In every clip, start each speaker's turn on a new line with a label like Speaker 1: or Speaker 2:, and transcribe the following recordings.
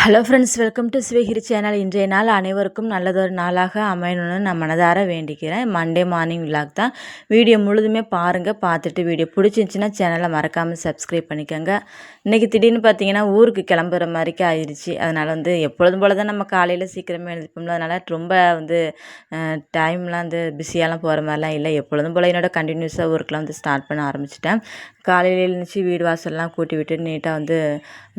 Speaker 1: Hello friends, welcome to Sivagiri channel. இன்றைய நாள் அனைவருக்கும் நல்லதொரு நாளாக அமையணும்னு நான் மனதார வேண்டிக்கிறேன். மண்டே மார்னிங் விலாக் தான். வீடியோ முழுதுமே பாருங்கள். பார்த்துட்டு வீடியோ பிடிச்சிருந்துச்சின்னா சேனலை மறக்காமல் சப்ஸ்கிரைப் பண்ணிக்கோங்க. இன்றைக்கி திடீர்னு பார்த்தீங்கன்னா ஊருக்கு கிளம்புற மாதிரிக்கு ஆயிடுச்சு. அதனால் எப்பொழுதும் போல தான் நம்ம காலையில் சீக்கிரமே எழுதிப்போம்ல. அதனால் ரொம்ப டைம்லாம் பிஸியாலாம் போகிற மாதிரிலாம் இல்லை. எப்பொழுதும் போல என்னோட கண்டினியூஸாக ஊருக்குலாம் ஸ்டார்ட் பண்ண ஆரம்பிச்சிட்டேன். காலையில் எழுந்துச்சி வீடு வாசல்லாம் கூட்டி விட்டு நீட்டாக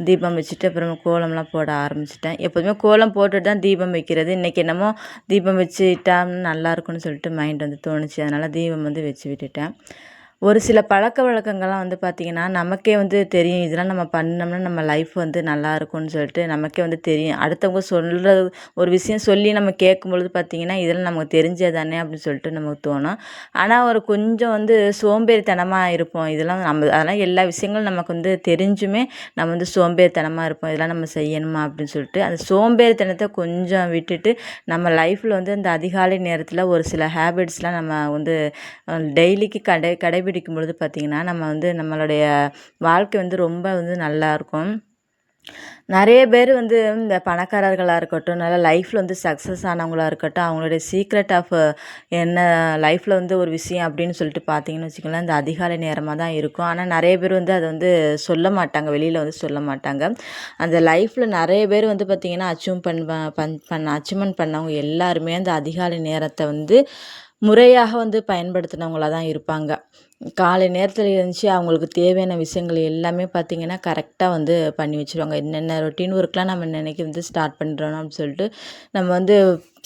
Speaker 1: தீபம் வச்சுட்டு அப்புறம் கோலம்லாம் போட ஆரம்பிச்சிட்டேன். எப்போதுமே கோலம் போட்டுட்டு தான் தீபம் வைக்கிறது. இன்றைக்கி என்னமோ தீபம் வச்சுட்டா நல்லாயிருக்குன்னு சொல்லிட்டு மைண்ட் தோணுச்சு. அதனால் தீபம் வச்சு விட்டுட்டேன். ஒரு சில பழக்க வழக்கங்கள்லாம் பார்த்திங்கன்னா நமக்கே தெரியும். இதெல்லாம் நம்ம பண்ணோம்னா நம்ம லைஃப் நல்லா இருக்கும்னு சொல்லிட்டு நமக்கே தெரியும். அடுத்தவங்க சொல்கிற ஒரு விஷயம் சொல்லி நம்ம கேட்கும்பொழுது பார்த்திங்கன்னா இதெல்லாம் நமக்கு தெரிஞ்சது தானே அப்படின்னு சொல்லிட்டு நமக்கு தோணும். ஆனால் ஒரு கொஞ்சம் சோம்பேறித்தனமாக இருப்போம். இதெல்லாம் அதெல்லாம் எல்லா விஷயங்களும் நமக்கு தெரிஞ்சுமே நம்ம சோம்பேறித்தனமாக இருப்போம். இதெல்லாம் நம்ம செய்யணுமா அப்படின்னு சொல்லிட்டு அந்த சோம்பேறித்தனத்தை கொஞ்சம் விட்டுட்டு நம்ம லைஃப்பில் இந்த அதிகாலை நேரத்தில் ஒரு சில ஹேபிட்ஸ்லாம் நம்ம டெய்லிக்கு கடைபிடிக்கும் பொழுது பார்த்திங்கன்னா நம்மளுடைய வாழ்க்கை ரொம்ப நல்லாயிருக்கும். நிறைய பேர் இந்த பணக்காரர்களாக இருக்கட்டும், நல்லா லைஃப்பில் சக்ஸஸ் ஆனவங்களாக இருக்கட்டும், அவங்களுடைய சீக்ரெட் ஆஃப் என்ன லைஃப்பில் ஒரு விஷயம் அப்படின்னு சொல்லிட்டு பார்த்தீங்கன்னு வச்சுக்கோங்களேன், இந்த அதிகாலை நேரமாக தான் இருக்கும். ஆனால் நிறைய பேர் அதை சொல்ல மாட்டாங்க, வெளியில் சொல்ல மாட்டாங்க. அந்த லைஃப்பில் நிறைய பேர் பார்த்திங்கன்னா அச்சீவ்மெண்ட் பண்ணவங்க எல்லாருமே அந்த அதிகாலை நேரத்தை முறையாக பயன்படுத்தினவங்களாக தான் இருப்பாங்க. காலை நேரத்தில் எழுந்துச்சி அவங்களுக்கு தேவையான விஷயங்கள் எல்லாமே பார்த்திங்கன்னா கரெக்டாக பண்ணி வச்சுருவாங்க. என்னென்ன ரொட்டீன் ஒர்க்லாம் நம்ம இன்றைக்கி ஸ்டார்ட் பண்ணுறோம் அப்படின்னு சொல்லிட்டு நம்ம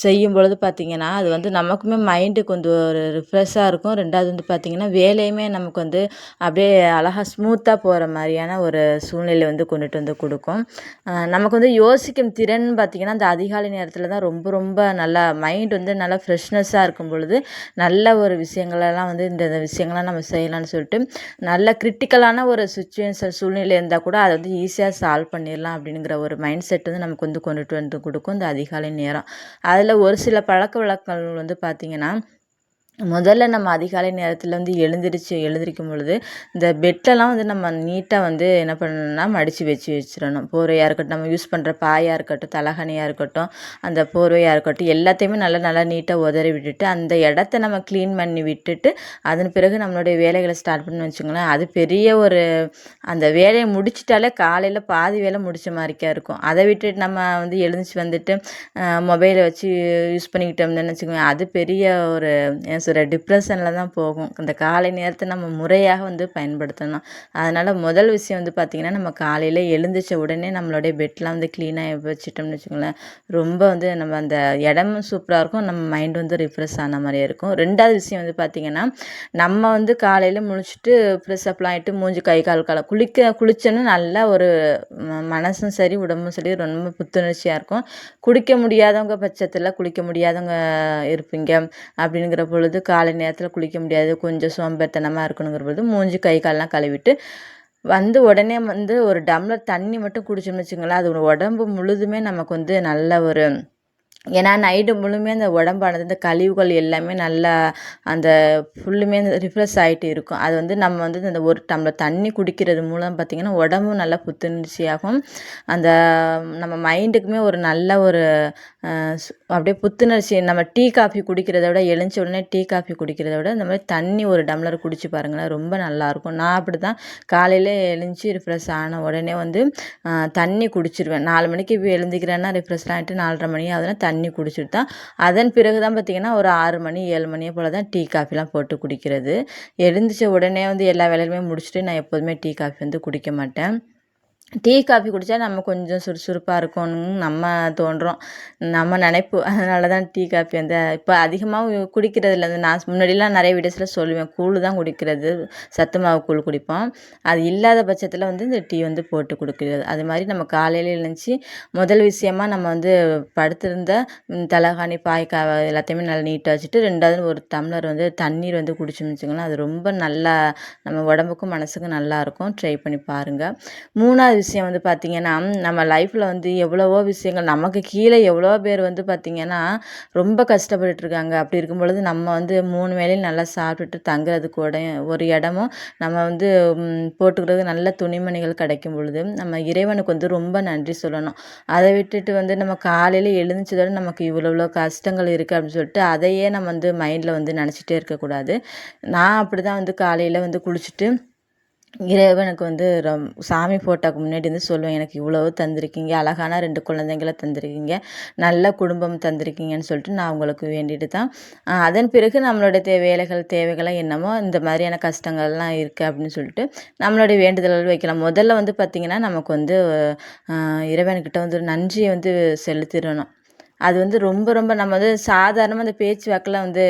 Speaker 1: செய்யும் பொழுது பார்த்திங்கன்னா அது நமக்குமே மைண்டுக்கு ஒரு ரிஃப்ரெஷ்ஷாக இருக்கும். ரெண்டாவது பார்த்திங்கன்னா வேலையுமே நமக்கு அப்படியே அழகாக ஸ்மூத்தாக போகிற மாதிரியான ஒரு சூழ்நிலை கொண்டுட்டு கொடுக்கும். நமக்கு யோசிக்கும் திறன் பார்த்திங்கன்னா அந்த அதிகாலை நேரத்தில் தான் ரொம்ப ரொம்ப நல்லா மைண்ட் நல்லா ஃப்ரெஷ்னஸ்ஸாக இருக்கும் பொழுது நல்ல ஒரு விஷயங்களெல்லாம் இந்த விஷயங்கள்லாம் நம்ம செய்யலாம்னு சொல்லிட்டு நல்ல கிரிட்டிக்கலான ஒரு சுச்சுவேஷன் சூழ்நிலை இருந்தால் கூட அதை ஈஸியாக சால்வ் பண்ணிடலாம் அப்படிங்கிற ஒரு மைண்ட் செட் நமக்கு கொண்டுட்டு கொடுக்கும் இந்த அதிகாலை நேரம். அதில் ஒரு சில பழக்க வழக்கங்கள் பார்த்திங்கன்னா முதல்ல நம்ம அதிகாலை நேரத்தில் எழுந்திரிக்கும் பொழுது இந்த பெட்டெல்லாம் நம்ம நீட்டாக என்ன பண்ணணும்னா மடித்து வச்சிடணும். போர்வையாக இருக்கட்டும், நம்ம யூஸ் பண்ணுற பாயாக இருக்கட்டும், தலகாணியாக இருக்கட்டும், அந்த போர்வையாக இருக்கட்டும், எல்லாத்தையுமே நல்லா நீட்டாக உதறி விட்டுட்டு அந்த இடத்த நம்ம க்ளீன் பண்ணி விட்டுட்டு அதன் பிறகு நம்மளுடைய வேலைகளை ஸ்டார்ட் பண்ணி வச்சுங்களேன். அது பெரிய ஒரு அந்த வேலையை முடிச்சிட்டாலே காலையில் பாதி வேலை முடித்த மாதிரிக்கா இருக்கும். அதை விட்டுட்டு நம்ம எழுந்திரிச்சு மொபைலை வச்சு யூஸ் பண்ணிக்கிட்டோம்னு வச்சுக்கோங்க, அது பெரிய ஒரு டிப்ரெஷனில் தான் போகும். இந்த காலை நேரத்தை நம்ம முறையாக பயன்படுத்தணும். அதனால் முதல் விஷயம் பார்த்திங்கன்னா நம்ம காலையில் எழுந்திரிச்ச உடனே நம்மளுடைய பெட்லாம் க்ளீனாக வச்சுட்டோம்னு வச்சுக்கோங்களேன், ரொம்ப நம்ம அந்த இடமும் சூப்பராக இருக்கும், நம்ம மைண்ட் ரிஃப்ரெஷ் ஆன மாதிரியே இருக்கும். ரெண்டாவது விஷயம் பார்த்திங்கன்னா நம்ம காலையில் முழிச்சிட்டு ஃப்ரெஷ் அப்லாம் ஆகிட்டு மூஞ்சி கை கால் குளிச்சோன்னா நல்லா ஒரு மனசும் சரி உடம்பும் சரி ரொம்ப புத்துணர்ச்சியாக இருக்கும். குளிக்க முடியாதவங்க பட்சத்தில் குளிக்க முடியாதவங்க இருப்பீங்க அப்படிங்கிற பொழுது காலை நேரத்தில் குளிக்க முடியாது, கொஞ்சம் சோம்பேறித்தனமாக இருக்கணுங்கிற பொழுது மூஞ்சி கை கால்லாம் கழுவிட்டு உடனே ஒரு டம்ளர் தண்ணி மட்டும் குடிச்சோம்னு வச்சுங்களேன், அது உடம்பு முழுதுமே நமக்கு நல்ல ஒரு ஏன்னா நைட்டு முழுமே அந்த உடம்பானது இந்த கழிவுகள் எல்லாமே நல்லா அந்த ஃபுல்லுமே ரிஃப்ரெஷ் ஆகிட்டு இருக்கும். அது நம்ம இந்த ஒரு டம்ளர் தண்ணி குடிக்கிறது மூலம் பார்த்திங்கன்னா உடம்பும் நல்லா புத்துணர்ச்சியாகும். அந்த நம்ம மைண்டுக்குமே ஒரு நல்ல ஒரு அப்படியே புத்துணர்ச்சி. நம்ம டீ காஃபி குடிக்கிறத விட எழுந்த உடனே டீ காஃபி குடிக்கிறத விட இந்த மாதிரி தண்ணி ஒரு டம்ளர் குடிச்சு பாருங்களேன், ரொம்ப நல்லாயிருக்கும். நான் அப்படி தான் காலையில் எழுந்துச்சி ரிஃப்ரெஷ் ஆன உடனே தண்ணி குடிச்சிருவேன். 4 மணிக்கு எழுந்திக்கிறேன்னா ரிஃப்ரெஷ்லாம் ஆகிட்டு 4:30 மணி ஆகுதுன்னா தண்ணி குடிச்சிட்டு தான் அதன் பிறகு தான் பார்த்திங்கன்னா ஒரு 6 மணி 7 மணியை போல் தான் டீ காஃபிலாம் போட்டு குடிக்கிறது. எழுந்திரிச்ச உடனே எல்லா வேலையுமே முடிச்சுட்டு நான் எப்போதுமே டீ காஃபி குடிக்க மாட்டேன். டீ காஃபி குடித்தா நம்ம கொஞ்சம் சுறுசுறுப்பாக இருக்கணும்னு நம்ம தோன்றும், நம்ம நினைப்பு. அதனால தான் டீ காஃபி இப்போ அதிகமாக குடிக்கிறது இல்லை. நான் முன்னாடிலாம் நிறைய வீடியோஸில் சொல்லுவேன், கூழ் தான் குடிக்கிறது, சத்து மாவு கூழ் குடிப்போம். அது இல்லாத பட்சத்தில் இந்த டீ போட்டு குடிக்கிறது. அது மாதிரி நம்ம காலையில் எழுந்துச்சி முதல் விஷயமா நம்ம படுத்திருந்த தலகாணி பாய் எல்லாத்தையுமே நல்லா நீட்டாக வச்சுட்டு, ரெண்டாவது ஒரு டம்ளர் தண்ணீர் குடிச்சோம்னு வச்சுக்கோங்களேன், அது ரொம்ப நல்லா நம்ம உடம்புக்கும் மனசுக்கும் நல்லாயிருக்கும். ட்ரை பண்ணி பாருங்கள். மூணாவது 2வது விஷயம் வந்து பார்த்திங்கன்னா, நம்ம லைஃப்பில் வந்து எவ்வளவோ விஷயங்கள் நமக்கு கீழே எவ்வளோ பேர் வந்து பார்த்திங்கன்னா ரொம்ப கஷ்டப்பட்டுட்ருக்காங்க. அப்படி இருக்கும் பொழுது நம்ம வந்து 3 வேளையும் நல்லா சாப்பிட்டுட்டு தங்குறதுக்கு ஒரு இடமும் நம்ம வந்து போட்டுக்கிறது நல்ல துணிமணிகள் கிடைக்கும் பொழுது நம்ம இறைவனுக்கு வந்து ரொம்ப நன்றி சொல்லணும். அதை விட்டுட்டு வந்து நம்ம காலையில் எழுந்திரிச்சதோட நமக்கு இவ்வளோ கஷ்டங்கள் இருக்குது அப்படின்னு சொல்லிட்டு அதையே நம்ம வந்து மைண்டில் வந்து நினச்சிட்டே இருக்கக்கூடாது. நான் அப்படி தான் வந்து காலையில் வந்து குளிச்சுட்டு இறைவனுக்கு வந்து சாமி ஃபோட்டோக்கு முன்னாடி வந்து சொல்லுவேன், எனக்கு இவ்வளவு தந்திருக்கீங்க, அழகான 2 குழந்தைங்கள தந்திருக்கீங்க, நல்ல குடும்பம் தந்திருக்கீங்கன்னு சொல்லிட்டு நான் உங்களுக்கு வேண்டிட்டு தான் அதன் பிறகு நம்மளோட வேலைகள் தேவைகள்லாம் என்னமோ இந்த மாதிரியான கஷ்டங்கள்லாம் இருக்குது அப்படின்னு சொல்லிட்டு நம்மளுடைய வேண்டுதல்கள் வைக்கலாம். முதல்ல வந்து பார்த்திங்கன்னா நமக்கு வந்து இறைவன்கிட்ட வந்து ஒரு நன்றியை வந்து செலுத்திடணும். அது வந்து ரொம்ப ரொம்ப நம்ம வந்து சாதாரணமாக அந்த பேச்சு வாக்கில் வந்து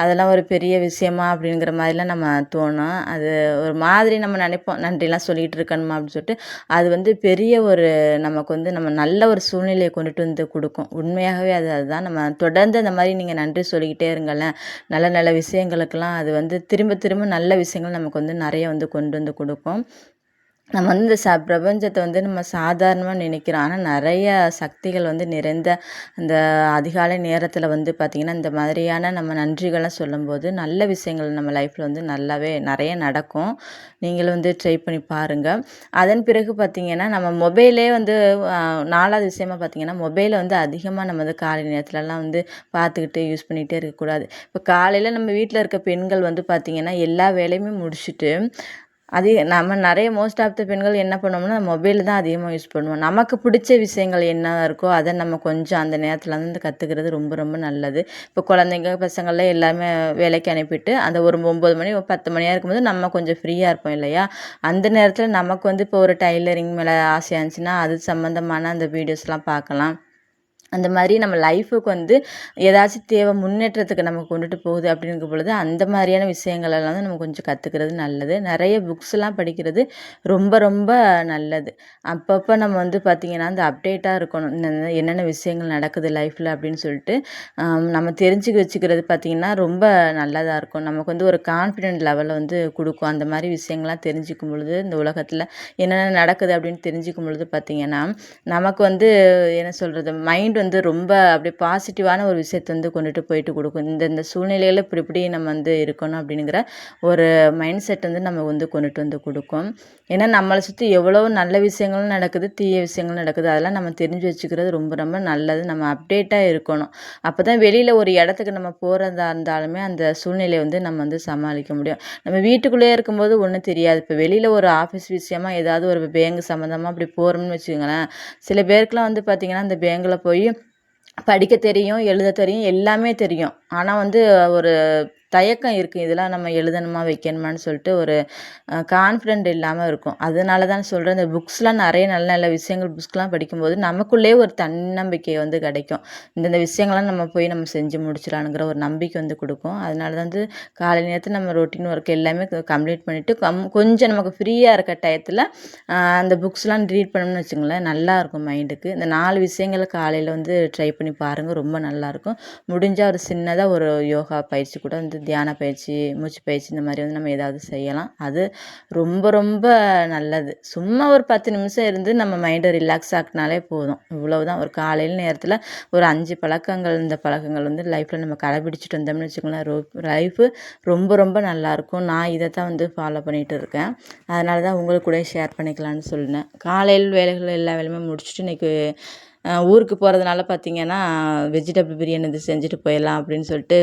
Speaker 1: அதெல்லாம் ஒரு பெரிய விஷயமா அப்படிங்கிற மாதிரிலாம் நம்ம தோணும். அது ஒரு மாதிரி நம்ம நினைப்போம், நன்றிலாம் சொல்லிகிட்டு இருக்கணுமா அப்படின்னு சொல்லிட்டு. அது வந்து பெரிய ஒரு நமக்கு வந்து நம்ம நல்ல ஒரு சூழ்நிலையை கொண்டுட்டு வந்து கொடுக்கும். உண்மையாகவே அதுதான் நம்ம தொடர்ந்து அந்த மாதிரி நீங்கள் நன்றி சொல்லிக்கிட்டே இருங்களேன். நல்ல நல்ல விஷயங்களுக்கெல்லாம் அது வந்து திரும்ப திரும்ப நல்ல விஷயங்கள் நமக்கு வந்து நிறைய வந்து கொண்டு வந்து கொடுக்கும். நம்ம வந்து இந்த பிரபஞ்சத்தை வந்து நம்ம சாதாரணமாக நினைக்கிறோம். ஆனால் நிறைய சக்திகள் வந்து நிறைந்த இந்த அதிகாலை நேரத்தில் வந்து பார்த்திங்கன்னா, இந்த மாதிரியான நம்ம நன்றிகள்லாம் சொல்லும்போது நல்ல விஷயங்கள் நம்ம லைஃப்பில் வந்து நல்லாவே நிறைய நடக்கும். நீங்களும் வந்து ட்ரை பண்ணி பாருங்கள். அதன் பிறகு பார்த்திங்கன்னா, நம்ம மொபைலே வந்து 4வது விஷயமா பார்த்திங்கன்னா, மொபைலை வந்து அதிகமாக நம்ம வந்து காலை நேரத்துலலாம் வந்து பார்த்துக்கிட்டு யூஸ் பண்ணிகிட்டே இருக்கக்கூடாது. இப்போ காலையில் நம்ம வீட்டில் இருக்க பெண்கள் வந்து பார்த்திங்கன்னா, எல்லா வேலையுமே முடிச்சுட்டு நம்ம நிறைய மோஸ்ட் ஆஃப் த பெண்கள் என்ன பண்ணுவோம்னா மொபைல் தான் அதிகமாக யூஸ் பண்ணுவோம். நமக்கு பிடிச்ச விஷயங்கள் என்ன இருக்கோ அதை நம்ம கொஞ்சம் அந்த நேரத்தில் வந்து கற்றுக்கிறது ரொம்ப ரொம்ப நல்லது. இப்போ குழந்தைங்க பசங்கள்லாம் எல்லாமே வேலைக்கு அனுப்பிட்டு அந்த ஒரு 9 மணி 10 மணியாக இருக்கும்போது நம்ம கொஞ்சம் ஃப்ரீயாக இருப்போம் இல்லையா? அந்த நேரத்தில் நமக்கு வந்து இப்போ ஒரு டைலரிங் மேலே ஆசையாக இருந்துச்சுன்னா அது சம்மந்தமான அந்த வீடியோஸ்லாம் பார்க்கலாம். அந்த மாதிரி நம்ம லைஃபுக்கு வந்து ஏதாச்சும் தேவை முன்னேற்றத்துக்கு நம்ம கொண்டுட்டு போகுது அப்படிங்கும் பொழுது அந்த மாதிரியான விஷயங்கள் எல்லாம் வந்து நம்ம கொஞ்சம் கற்றுக்கிறது நல்லது. நிறைய புக்ஸ்லாம் படிக்கிறது ரொம்ப ரொம்ப நல்லது. அப்பப்போ நம்ம வந்து பார்த்திங்கன்னா அந்த அப்டேட்டாக இருக்கணும். என்னென்ன விஷயங்கள் நடக்குது லைஃப்பில் அப்படின்னு சொல்லிட்டு நம்ம தெரிஞ்சுக்க வச்சுக்கிறது பார்த்திங்கன்னா ரொம்ப நல்லதாக இருக்கும். நமக்கு வந்து ஒரு கான்ஃபிடென்ட் லெவலை வந்து கொடுக்கும். அந்த மாதிரி விஷயங்கள்லாம் தெரிஞ்சுக்கும் பொழுது இந்த உலகத்தில் என்னென்ன நடக்குது அப்படின்னு தெரிஞ்சுக்கும் பொழுது பார்த்திங்கன்னா நமக்கு வந்து என்ன சொல்கிறது மைண்ட் வந்து ரொம்ப அப்படியே பாசிட்டிவான ஒரு விஷயத்தை வந்து கொண்டுட்டு போயிட்டு கொடுக்கும். இந்த சூழ்நிலையில் இப்படி நம்ம வந்து இருக்கணும் அப்படிங்கிற ஒரு மைண்ட் செட் வந்து நம்ம வந்து கொண்டுட்டு வந்து கொடுக்கும். ஏன்னா நம்மளை சுற்றி எவ்வளோ நல்ல விஷயங்களும் நடக்குது, தீய விஷயங்களும் நடக்குது. அதெல்லாம் நம்ம தெரிஞ்சு வச்சுக்கிறது ரொம்ப ரொம்ப நல்லது. நம்ம அப்டேட்டாக இருக்கணும். அப்போ தான் வெளியில் ஒரு இடத்துக்கு நம்ம போகிறதா இருந்தாலுமே அந்த சூழ்நிலையை வந்து நம்ம வந்து சமாளிக்க முடியும். நம்ம வீட்டுக்குள்ளேயே இருக்கும்போது ஒன்றும் தெரியாது. இப்போ வெளியில் ஒரு ஆஃபீஸ் விஷயமா ஏதாவது ஒரு பேங்க் சம்மந்தமாக அப்படி போகிறோம்னு வச்சுக்கோங்களேன். சில பேருக்குலாம் வந்து பார்த்திங்கன்னா அந்த பேங்கில் போய் படிக்க தெரியும், எழுத தெரியும், எல்லாமே தெரியும். ஆனால் வந்து ஒரு தயக்கம் இருக்குது. இதெல்லாம் நம்ம எழுதணுமா வைக்கணுமான்னு சொல்லிட்டு ஒரு கான்ஃபிடென்ட் இல்லாமல் இருக்கும். அதனால தான் சொல்கிறேன், இந்த புக்ஸ்லாம் நிறைய நல்ல நல்ல விஷயங்கள் புக்ஸ்லாம் படிக்கும்போது நமக்குள்ளேயே ஒரு தன்னம்பிக்கை வந்து கிடைக்கும். இந்தந்த விஷயங்கள்லாம் நம்ம போய் நம்ம செஞ்சு முடிச்சிடலாங்கிற ஒரு நம்பிக்கை வந்து கொடுக்கும். அதனால தான் வந்து காலை நேரத்தில் நம்ம ரொட்டீன் ஒர்க் எல்லாமே கம்ப்ளீட் பண்ணிவிட்டு கொஞ்சம் நமக்கு ஃப்ரீயாக இருக்க டயத்தில் அந்த புக்ஸ்லாம் ரீட் பண்ணோம்னு வச்சுங்களேன், நல்லாயிருக்கும் மைண்டுக்கு. இந்த 4 விஷயங்களை காலையில் வந்து ட்ரை பண்ணி பாருங்கள். ரொம்ப நல்லாயிருக்கும். முடிஞ்சால் ஒரு சின்னதாக ஒரு யோகா பயிற்சி கூட வந்து தியான பயிற்சி, மூச்சு பயிற்சி இந்த மாதிரி வந்து நம்ம ஏதாவது செய்யலாம். அது ரொம்ப ரொம்ப நல்லது. சும்மா ஒரு 10 நிமிஷம் இருந்து நம்ம மைண்டை ரிலாக்ஸ் ஆக்கினாலே போதும். இவ்வளவுதான். ஒரு காலையில் நேரத்தில் ஒரு 5 பழக்கங்கள், இந்த பழக்கங்கள் வந்து லைஃப்பில் நம்ம கடைபிடிச்சிட்டு வந்தோம்னு வச்சுக்கோங்களேன், லைஃபு ரொம்ப ரொம்ப நல்லாயிருக்கும். நான் இதை தான் வந்து ஃபாலோ பண்ணிகிட்டு இருக்கேன். அதனால தான் உங்களுக்கு கூட ஷேர் பண்ணிக்கலான்னு சொன்னேன். காலையில் வேலைகள் எல்லா வேலையுமே முடிச்சுட்டு இன்றைக்கி ஊருக்கு போகிறதுனால பார்த்திங்கன்னா வெஜிடபிள் பிரியாணி வந்து செஞ்சுட்டு போயிடலாம் அப்படின்னு சொல்லிட்டு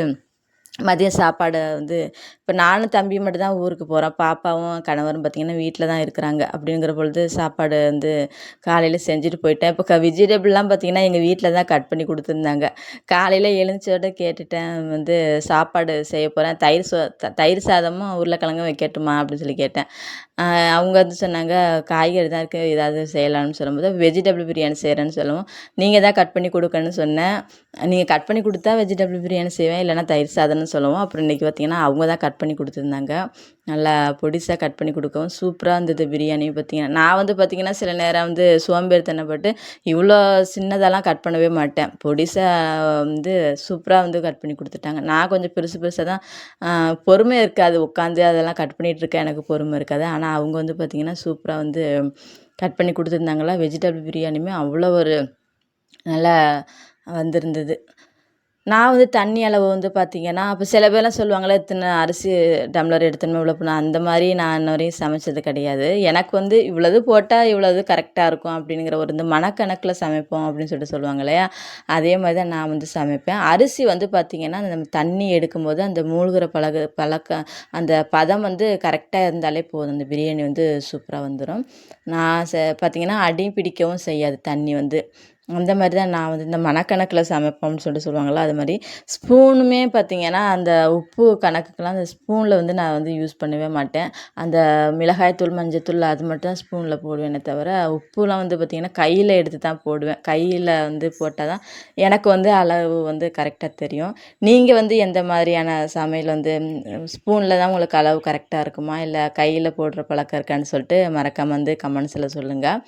Speaker 1: மதியம் சாப்பாடை வந்து இப்போ நானும் தம்பியும் மட்டும் தான் ஊருக்கு போகிறோம். பாப்பாவும் கணவரும் பார்த்திங்கன்னா வீட்டில் தான் இருக்கிறாங்க. அப்படிங்கிற பொழுது சாப்பாடு வந்து காலையில் செஞ்சுட்டு போயிட்டேன். இப்போ வெஜிடபிள்லாம் பார்த்திங்கன்னா எங்கள் வீட்டில் தான் கட் பண்ணி கொடுத்துருந்தாங்க. காலையில் எழுந்திரிச்சோட கேட்டுட்டேன், வந்து சாப்பாடு செய்ய போகிறேன், தயிர் சாதமும் உருளைக்கிழங்கும் வைக்கட்டுமா அப்படின்னு சொல்லி கேட்டேன். அவங்க வந்து சொன்னாங்க, காய்கறி தான் இருக்குது, ஏதாவது செய்யலாம்னு சொல்லும்போது வெஜிடபிள் பிரியாணி செய்கிறேன்னு சொல்லவும், நீங்கள் தான் கட் பண்ணி கொடுக்கணும்னு சொன்னேன். நீங்கள் கட் பண்ணி கொடுத்தா வெஜிடபிள் பிரியாணி செய்வேன், இல்லைனா தயிர் சாதம்னு சொல்லவும், அப்புறம் இன்றைக்கி பார்த்திங்கன்னா அவங்க தான் கட் பண்ணி கொடுத்துருந்தாங்க. நல்லா பொடிசாக கட் பண்ணி கொடுக்கவும் சூப்பராக இருந்தது பிரியாணி. பார்த்திங்கன்னா நான் வந்து பார்த்திங்கன்னா சில நேரம் வந்து சோம்பேறித்தனப்பட்டு இவ்வளோ சின்னதெல்லாம் கட் பண்ணவே மாட்டேன். பொடிசாக வந்து சூப்பராக வந்து கட் பண்ணி கொடுத்துட்டாங்க. நான் கொஞ்சம் பெருசு பெருசாக தான் பொறுமை இருக்காது, உட்காந்து அதெல்லாம் கட் பண்ணிகிட்ருக்கேன், எனக்கு பொறுமை இருக்காது. ஆனால் அவங்க வந்து பார்த்திங்கன்னா சூப்பராக வந்து கட் பண்ணி கொடுத்துருந்தாங்களா. வெஜிடபிள் பிரியாணியுமே அவ்வளோ ஒரு நல்லா வந்திருந்தது. நான் வந்து தண்ணி அளவு வந்து பார்த்திங்கன்னா, அப்போ சில பேர்லாம் சொல்லுவாங்கள்ல, இத்தனை அரிசி டம்ளர் எடுத்தோம்னா இவ்வளோ போடணும். அந்த மாதிரி நான் இன்ன வரையும் சமைச்சது கிடையாது. எனக்கு வந்து இவ்வளவு போட்டால் இவ்வளவு கரெக்டாக இருக்கும் அப்படிங்கிற ஒரு இந்த மனக்கணக்கில் சமைப்போம் அப்படின்னு சொல்லிட்டு சொல்லுவாங்க இல்லையா? அதே மாதிரி தான் நான் வந்து சமைப்பேன். அரிசி வந்து பார்த்திங்கன்னா, நம்ம தண்ணி எடுக்கும்போது அந்த மூழ்கிற பழக்கம் அந்த பதம் வந்து கரெக்டாக இருந்தாலே போதும். அந்த பிரியாணி வந்து சூப்பராக வந்துடும். நான் பார்த்திங்கன்னா அடி பிடிக்கவும் செய்யாது தண்ணி வந்து. அந்த மாதிரி தான் நான் வந்து இந்த மனக்கணக்கில் சமைப்போம்னு சொல்லிட்டு சொல்லுவாங்கள்ல, அது மாதிரி ஸ்பூனுமே பார்த்திங்கன்னா, அந்த உப்பு கணக்குக்கெல்லாம் அந்த ஸ்பூனில் வந்து நான் வந்து யூஸ் பண்ணவே மாட்டேன். அந்த மிளகாய்த்தூள், மஞ்சத்தூள் அது மட்டும் தான் ஸ்பூனில் போடுவேனே தவிர, உப்புலாம் வந்து பார்த்திங்கன்னா கையில் எடுத்து தான் போடுவேன். கையில் வந்து போட்டால் தான் எனக்கு வந்து அளவு வந்து கரெக்டாக தெரியும். நீங்கள் வந்து எந்த மாதிரியான சமையல் வந்து ஸ்பூனில் தான் உங்களுக்கு அளவு கரெக்டாக இருக்குமா? இல்லை கையில் போடுற பழக்கம் இருக்கான்னு சொல்லிட்டு மறக்காம வந்து கமெண்ட்ஸில் சொல்லுங்கள்.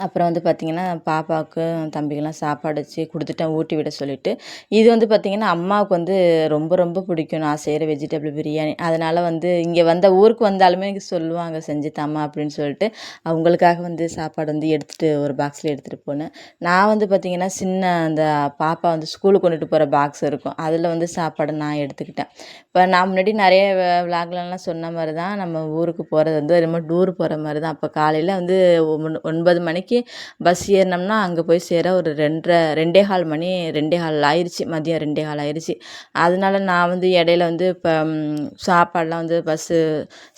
Speaker 1: அப்புறம் வந்து பார்த்திங்கன்னா, பாப்பாவுக்கும் தம்பிக்கெல்லாம் சாப்பாடு வச்சு கொடுத்துட்டேன், ஊட்டி விட சொல்லிவிட்டு. இது வந்து பார்த்திங்கன்னா, அம்மாவுக்கு வந்து ரொம்ப ரொம்ப பிடிக்கும் நான் செய்கிற வெஜிடபிள் பிரியாணி. அதனால் வந்து இங்கே ஊருக்கு வந்தாலுமே சொல்லுவாங்க, செஞ்சு தாம்மா அப்படின்னு சொல்லிட்டு. அவங்களுக்காக வந்து சாப்பாடு வந்து எடுத்துகிட்டு ஒரு பாக்ஸில் எடுத்துகிட்டு போனேன். நான் வந்து பார்த்திங்கன்னா, சின்ன அந்த பாப்பா வந்து ஸ்கூலுக்கு கொண்டுட்டு போகிற பாக்ஸ் இருக்கும், அதில் வந்து சாப்பாடு நான் எடுத்துக்கிட்டேன். இப்போ நான் முன்னாடி நிறைய விளாக்லலாம் சொன்ன மாதிரி தான், நம்ம ஊருக்கு போகிறது வந்து என்னமோ டூர் போகிற மாதிரி தான். அப்போ காலையில் வந்து 9 மணிக்கு பஸ் ஏறினோம்னா அங்கே போய் சேர ஒரு 2:15 மணி 2:15 ஆயிடுச்சு. மதியம் 2:15 ஆயிடுச்சு. அதனால நான் வந்து இடையில வந்து இப்போ சாப்பாடெலாம் வந்து பஸ்ஸு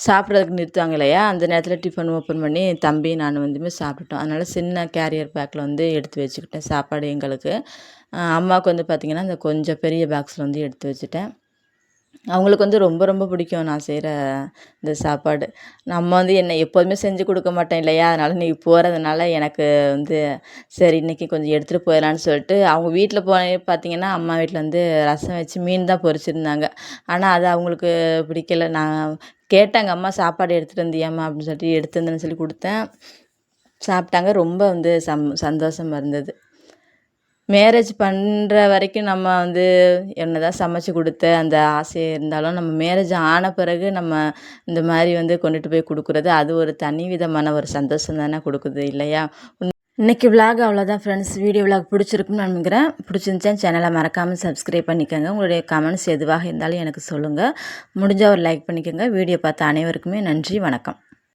Speaker 1: சாப்பிட்றதுக்கு நிறுத்துவாங்க இல்லையா, அந்த நேரத்தில் டிஃபன் ஓப்பன் பண்ணி தம்பி நான் வந்துமே சாப்பிட்டுட்டோம். அதனால் சின்ன கேரியர் பேக்கில் வந்து எடுத்து வச்சுக்கிட்டேன் சாப்பாடு எங்களுக்கு. அம்மாவுக்கு வந்து பார்த்திங்கன்னா, இந்த கொஞ்சம் பெரிய பாக்ஸில் வந்து எடுத்து வச்சுட்டேன். அவங்களுக்கு வந்து ரொம்ப ரொம்ப பிடிக்கும் நான் செய்கிற இந்த சாப்பாடு. நம்ம வந்து என்ன எப்போதுமே செஞ்சு கொடுக்க மாட்டேன் இல்லையா? அதனால் நீ போகிறதுனால எனக்கு வந்து சரி இன்றைக்கி கொஞ்சம் எடுத்துகிட்டு போயிடலான்னு சொல்லிட்டு, அவங்க வீட்டில் பார்த்திங்கன்னா, அம்மா வீட்டில் வந்து ரசம் வச்சு மீன் தான் பொரிச்சிருந்தாங்க. ஆனால் அது அவங்களுக்கு பிடிக்கல. நான் கேட்டாங்க, அம்மா சாப்பாடு எடுத்துகிட்டு வந்தியாம்மா அப்படின்னு சொல்லிட்டு, எடுத்து வந்தேன்னு சொல்லி கொடுத்தேன். சாப்பிட்டாங்க. ரொம்ப வந்து சந்தோஷமாக இருந்தது. மேரேஜ் பண்ணுற வரைக்கும் நம்ம வந்து என்னதான் சமைச்சு கொடுத்து அந்த ஆசை இருந்தாலும், நம்ம மேரேஜ் ஆன பிறகு நம்ம இந்த மாதிரி வந்து கொண்டுட்டு போய் கொடுக்குறது, அது ஒரு தனி விதமான ஒரு சந்தோஷம் தானே கொடுக்குது இல்லையா? இன்றைக்கி விலாக் அவ்வளோதான் ஃப்ரெண்ட்ஸ். வீடியோ விலாக் பிடிச்சிருக்குன்னு நினைக்கிறேன். பிடிச்சிருந்துச்சா சேனலை மறக்காமல் சப்ஸ்கிரைப் பண்ணிக்கோங்க. உங்களுடைய கமெண்ட்ஸ் எதுவாக இருந்தாலும் எனக்கு சொல்லுங்கள். முடிஞ்சால் ஒரு லைக் பண்ணிக்கோங்க. வீடியோ பார்த்த அனைவருக்குமே நன்றி, வணக்கம்.